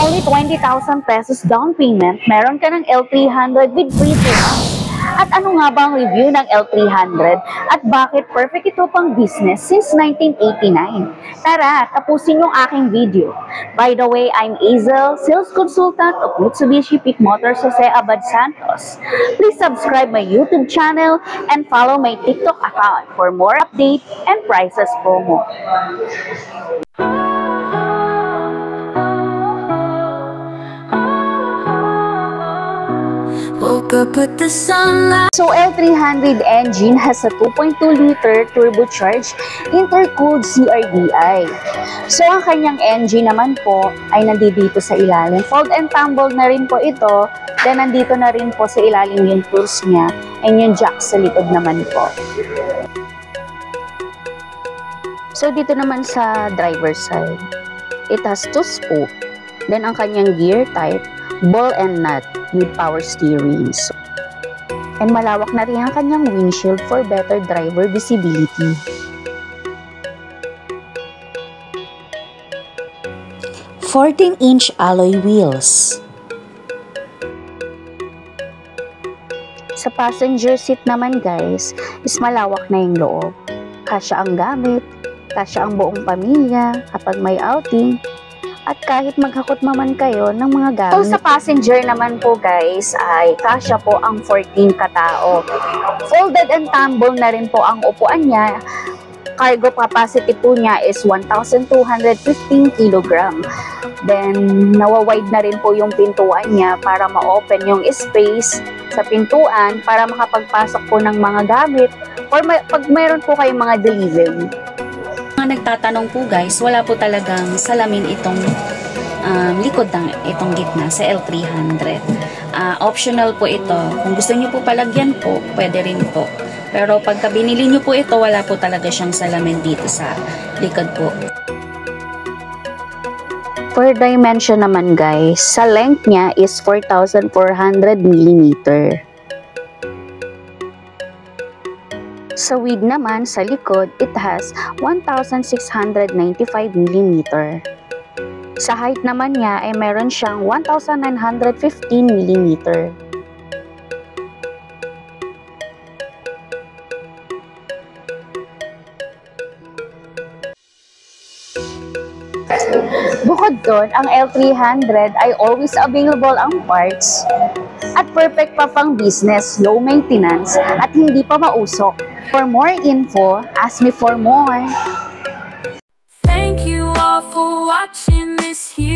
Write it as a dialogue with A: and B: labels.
A: only 20,000 pesos down payment, meron ka ng L300 with free 2 months. At ano nga ba ang review ng L300 at bakit perfect ito pang business since 1989? Tara, tapusin yung aking video. By the way, I'm Azel, sales consultant of Mitsubishi Peak Motors Jose Abad Santos. Please subscribe my YouTube channel and follow my TikTok account for more updates and prices promo.
B: Woke up with the sunlight.
A: So L300 engine has a 2.2-liter turbocharged intercooled CRDI. So ang kanyang engine naman po ay nandito sa ilalim. Fold and tumble na rin po ito. Then nandito na rin po sa ilalim yung tools niya and yung jack sa likod naman po. So dito naman sa driver side, it has 2 spokes. Then ang kanyang gear type, ball and nut with power steering. And malawak na rin ang kanyang windshield for better driver visibility. "14-inch alloy wheels." Sa passenger seat naman guys, is malawak na yung loob. Kasya ang gamit, kasya ang buong pamilya kapag may outing, at kahit maghakot naman kayo ng mga gamit. So sa passenger naman po guys, ay kasya po ang 14 katao. Folded and tumble na rin po ang upuan niya. Cargo capacity po niya is 1,215 kg. Then, nawa-wide na rin po yung pintuan niya para ma-open yung space sa pintuan para makapagpasok po ng mga gamit or pag mayroon po kayong mga delivery.
C: Mga nagtatanong po guys, wala po talagang salamin itong likod ng itong gitna sa L300. Optional po ito. Kung gusto niyo po palagyan po, pwede rin po. Pero pagka binili niyo po ito, wala po talaga siyang salamin dito sa likod po.
A: For dimension naman guys, sa length niya is 4,400 mm. Sa width naman, sa likod, it has 1,695 mm. Sa height naman niya ay meron siyang 1,915 mm. Bukod doon, ang L300 ay always available ang parts at perfect pa pang business, low maintenance at hindi pa mausok. For more info, ask me for more.
B: Thank you all for watching this here.